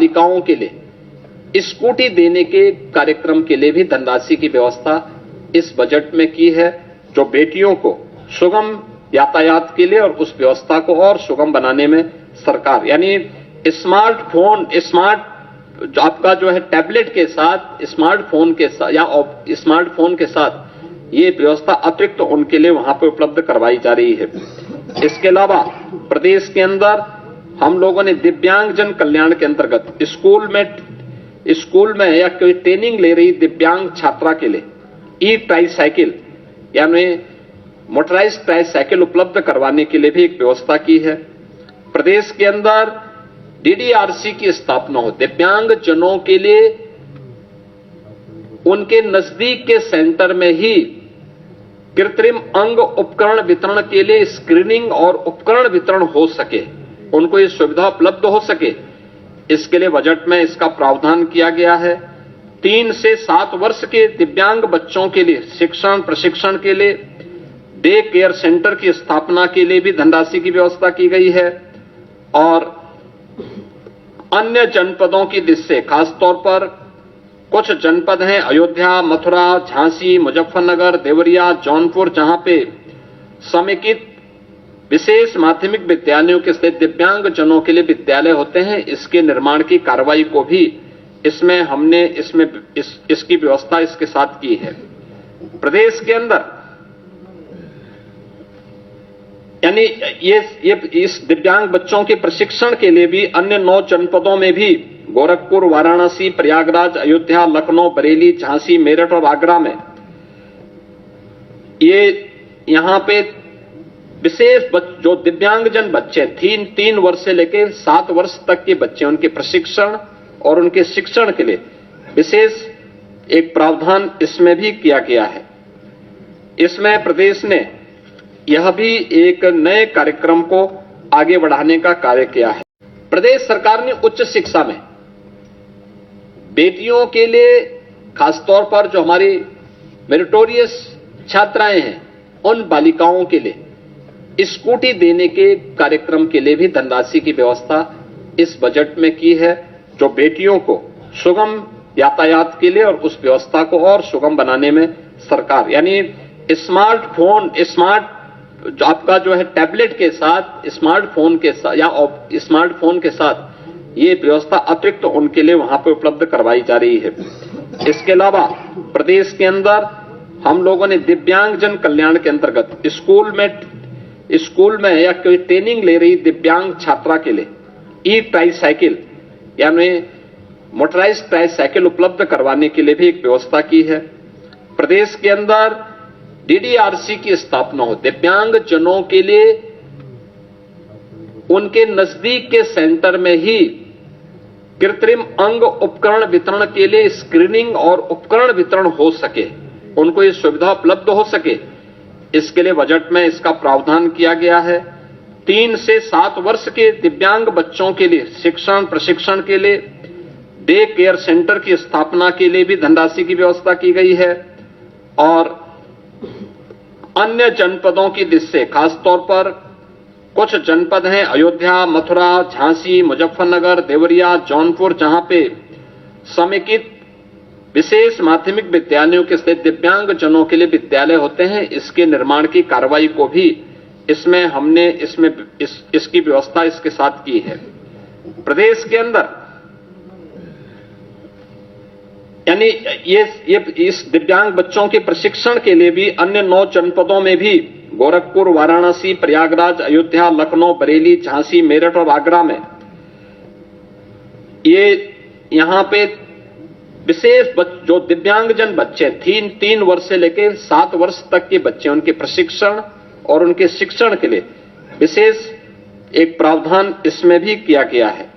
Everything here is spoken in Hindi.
बालिकाओं के लिए स्कूटी देने के कार्यक्रम के लिए भी धनराशि की व्यवस्था इस बजट में की है, जो बेटियों को सुगम यातायात के लिए और उस व्यवस्था को और सुगम बनाने में सरकार, यानी स्मार्टफोन, जो आपका जो है टैबलेट के साथ, स्मार्टफोन के साथ या स्मार्टफोन के साथ ये व्यवस्था अतिरिक्त उनके लिए वहां पे उपलब्ध करवाई जा रही है। इसके अलावा प्रदेश के अंदर हम लोगों ने दिव्यांगजन कल्याण के अंतर्गत स्कूल में या कोई ट्रेनिंग ले रही दिव्यांग छात्रा के लिए ई ट्राईसाइकिल यानी मोटराइज्ड ट्राईसाइकिल उपलब्ध करवाने के लिए भी एक व्यवस्था की है। प्रदेश के अंदर डीडीआरसी की स्थापना हो, दिव्यांग जनों के लिए उनके नजदीक के सेंटर में ही कृत्रिम अंग उपकरण वितरण के लिए स्क्रीनिंग और उपकरण वितरण हो सके, उनको ये सुविधा उपलब्ध हो सके, इसके लिए बजट में इसका प्रावधान किया गया है। 3 से 7 वर्ष के दिव्यांग बच्चों के लिए शिक्षण प्रशिक्षण के लिए डे केयर सेंटर की स्थापना के लिए भी धनराशि की व्यवस्था की गई है। और अन्य जनपदों की दृष्टि, खासतौर पर कुछ जनपद हैं अयोध्या, मथुरा, झांसी, मुजफ्फरनगर, देवरिया, जौनपुर, जहां पे समेकित विशेष माध्यमिक विद्यालयों के स्थित दिव्यांग जनों के लिए विद्यालय होते हैं, इसके निर्माण की कार्रवाई को भी इसमें हमने इसकी व्यवस्था इसके साथ की है। प्रदेश के अंदर यानी ये इस दिव्यांग बच्चों के प्रशिक्षण के लिए भी अन्य 9 जनपदों में भी गोरखपुर, वाराणसी, प्रयागराज, अयोध्या, लखनऊ, बरेली, झांसी, मेरठ और आगरा में यहां पे विशेष जो दिव्यांगजन बच्चे 3 वर्ष से लेकर 7 वर्ष तक के बच्चे, उनके प्रशिक्षण और उनके शिक्षण के लिए विशेष एक प्रावधान इसमें भी किया गया है। इसमें प्रदेश ने यह भी एक नए कार्यक्रम को आगे बढ़ाने का कार्य किया है। प्रदेश सरकार ने उच्च शिक्षा में बेटियों के लिए, खासतौर पर जो हमारी मेरिटोरियस छात्राएं हैं, उन बालिकाओं के लिए स्कूटी देने के कार्यक्रम के लिए भी धनराशि की व्यवस्था इस बजट में की है, जो बेटियों को सुगम यातायात के लिए और उस व्यवस्था को और सुगम बनाने में सरकार, यानी स्मार्टफोन, जो आपका जो है टैबलेट के साथ, स्मार्टफोन के साथ या स्मार्टफोन के साथ ये व्यवस्था अतिरिक्त उनके लिए वहां पे उपलब्ध करवाई जा रही है। इसके अलावा प्रदेश के अंदर हम लोगों ने दिव्यांगजन कल्याण के अंतर्गत स्कूल में या कोई ट्रेनिंग ले रही दिव्यांग छात्रा के लिए ई ट्राईसाइकिल यानी मोटराइज्ड ट्राईसाइकिल उपलब्ध करवाने के लिए भी एक व्यवस्था की है। प्रदेश के अंदर डीडीआरसी की स्थापना हो, दिव्यांग जनों के लिए उनके नजदीक के सेंटर में ही कृत्रिम अंग उपकरण वितरण के लिए स्क्रीनिंग और उपकरण वितरण हो सके, उनको ये सुविधा उपलब्ध हो सके, इसके लिए बजट में इसका प्रावधान किया गया है। 3 से 7 वर्ष के दिव्यांग बच्चों के लिए शिक्षण प्रशिक्षण के लिए डे केयर सेंटर की स्थापना के लिए भी धनराशि की व्यवस्था की गई है। और अन्य जनपदों की दृष्टि, खासतौर पर कुछ जनपद हैं अयोध्या, मथुरा, झांसी, मुजफ्फरनगर, देवरिया, जौनपुर, जहां पे समेकित विशेष माध्यमिक विद्यालयों के स्थित दिव्यांग जनों के लिए विद्यालय होते हैं, इसके निर्माण की कार्रवाई को भी इसमें हमने इसकी व्यवस्था इसके साथ की है। प्रदेश के अंदर यानी इस दिव्यांग बच्चों के प्रशिक्षण के लिए भी अन्य 9 जनपदों में भी गोरखपुर, वाराणसी, प्रयागराज, अयोध्या, लखनऊ, बरेली, झांसी, मेरठ और आगरा में यहां पे विशेष जो दिव्यांगजन बच्चे 3 वर्ष से लेकर 7 वर्ष तक के बच्चे, उनके प्रशिक्षण और उनके शिक्षण के लिए विशेष एक प्रावधान इसमें भी किया गया है।